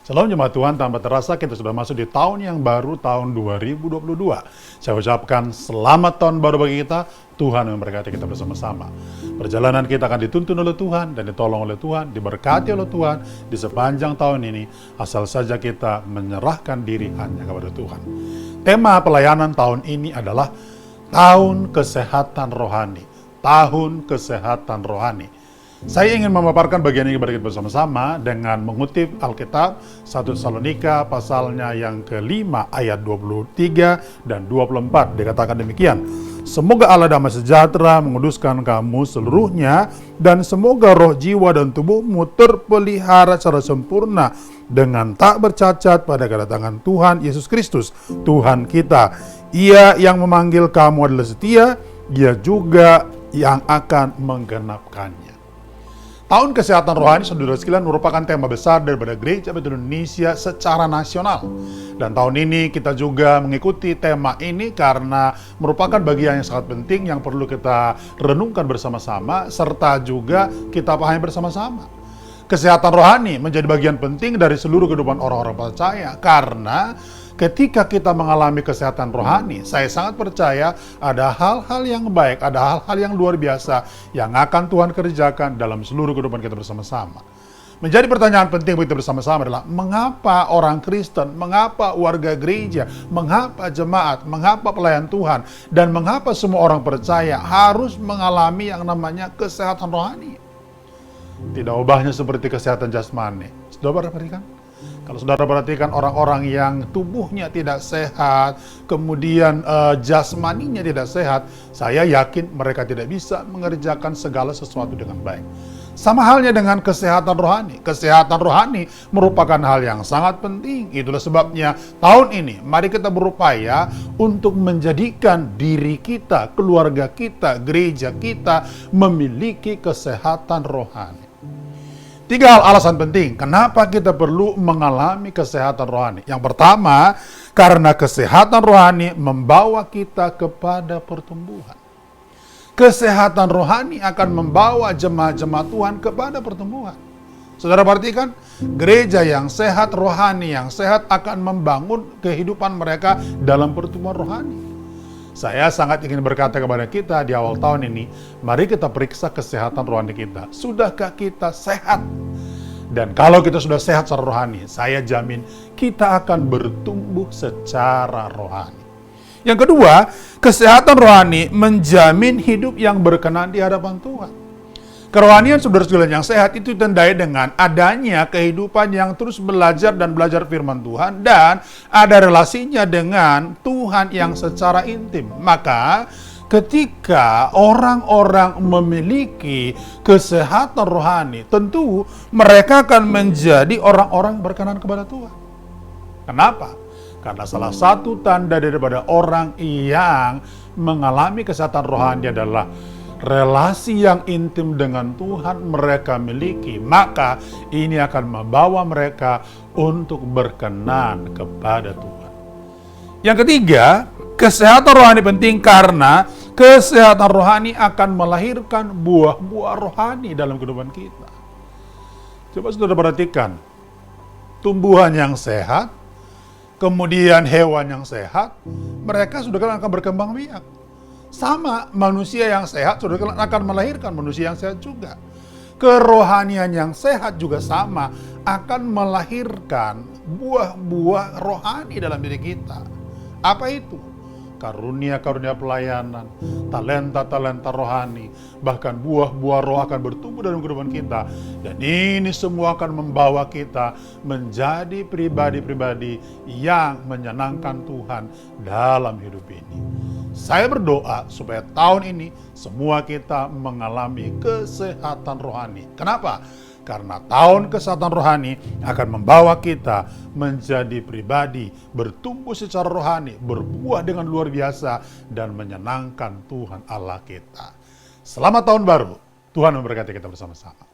Shalom jemaat Tuhan, tanpa terasa kita sudah masuk di tahun yang baru, tahun 2022. Saya ucapkan selamat tahun baru bagi kita, Tuhan memberkati kita bersama-sama. Perjalanan kita akan dituntun oleh Tuhan dan ditolong oleh Tuhan, diberkati oleh Tuhan di sepanjang tahun ini, asal saja kita menyerahkan diri hanya kepada Tuhan. Tema pelayanan tahun ini adalah Tahun Kesehatan Rohani. Tahun Kesehatan Rohani. Saya ingin memaparkan bagian ini kepada kita bersama-sama dengan mengutip Alkitab 1 Tesalonika pasalnya yang ke-5 ayat 23 dan 24. Dikatakan demikian, semoga Allah damai sejahtera menguduskan kamu seluruhnya, dan semoga roh, jiwa, dan tubuhmu terpelihara secara sempurna dengan tak bercacat pada kedatangan Tuhan Yesus Kristus, Tuhan kita. Ia yang memanggil kamu adalah setia, Dia juga yang akan menggenapkannya. Tahun Kesehatan Rohani, saudara sekalian, merupakan tema besar daripada Gereja Betel Indonesia secara nasional. Dan tahun ini kita juga mengikuti tema ini karena merupakan bagian yang sangat penting yang perlu kita renungkan bersama-sama, serta juga kita pahami bersama-sama. Kesehatan rohani menjadi bagian penting dari seluruh kehidupan orang-orang percaya, karena ketika kita mengalami kesehatan rohani, saya sangat percaya ada hal-hal yang baik, ada hal-hal yang luar biasa yang akan Tuhan kerjakan dalam seluruh kehidupan kita bersama-sama. Menjadi pertanyaan penting bagi kita bersama-sama adalah, mengapa orang Kristen, mengapa warga gereja, mengapa jemaat, mengapa pelayan Tuhan, dan mengapa semua orang percaya harus mengalami yang namanya kesehatan rohani? Tidak ubahnya seperti kesehatan jasmani. Saudara perhatikan? Kalau saudara perhatikan orang-orang yang tubuhnya tidak sehat, kemudian jasmaninya tidak sehat, saya yakin mereka tidak bisa mengerjakan segala sesuatu dengan baik. Sama halnya dengan kesehatan rohani. Kesehatan rohani merupakan hal yang sangat penting. Itulah sebabnya tahun ini mari kita berupaya untuk menjadikan diri kita, keluarga kita, gereja kita memiliki kesehatan rohani. 3 hal alasan penting kenapa kita perlu mengalami kesehatan rohani. Yang pertama, karena kesehatan rohani membawa kita kepada pertumbuhan. Kesehatan rohani akan membawa jemaat-jemaat Tuhan kepada pertumbuhan. Saudara perhatikan, gereja yang sehat, rohani yang sehat akan membangun kehidupan mereka dalam pertumbuhan rohani. Saya sangat ingin berkata kepada kita di awal tahun ini, mari kita periksa kesehatan rohani kita. Sudahkah kita sehat? Dan kalau kita sudah sehat secara rohani, saya jamin kita akan bertumbuh secara rohani. Yang kedua, kesehatan rohani menjamin hidup yang berkenan di hadapan Tuhan. Kerohanian saudara sekalian yang sehat itu ditandai dengan adanya kehidupan yang terus belajar dan belajar firman Tuhan, dan ada relasinya dengan Tuhan yang secara intim. Maka ketika orang-orang memiliki kesehatan rohani, tentu mereka akan menjadi orang-orang berkenan kepada Tuhan. Kenapa? Karena salah satu tanda daripada orang yang mengalami kesehatan rohani adalah relasi yang intim dengan Tuhan mereka miliki. Maka ini akan membawa mereka untuk berkenan kepada Tuhan. Yang ketiga, kesehatan rohani penting karena kesehatan rohani akan melahirkan buah-buah rohani dalam kehidupan kita. Coba saudara perhatikan, tumbuhan yang sehat, kemudian hewan yang sehat, mereka sudah akan berkembang biak. Sama, manusia yang sehat sudah akan melahirkan manusia yang sehat juga. Kerohanian yang sehat juga sama, akan melahirkan buah-buah rohani dalam diri kita. Apa itu? Karunia-karunia pelayanan, talenta-talenta rohani, bahkan buah-buah roh akan bertumbuh dalam kehidupan kita. Dan ini semua akan membawa kita menjadi pribadi-pribadi yang menyenangkan Tuhan dalam hidup ini. Saya berdoa supaya tahun ini semua kita mengalami kesehatan rohani. Kenapa? Karena tahun kesehatan rohani akan membawa kita menjadi pribadi, bertumbuh secara rohani, berbuah dengan luar biasa, dan menyenangkan Tuhan Allah kita. Selamat tahun baru. Tuhan memberkati kita bersama-sama.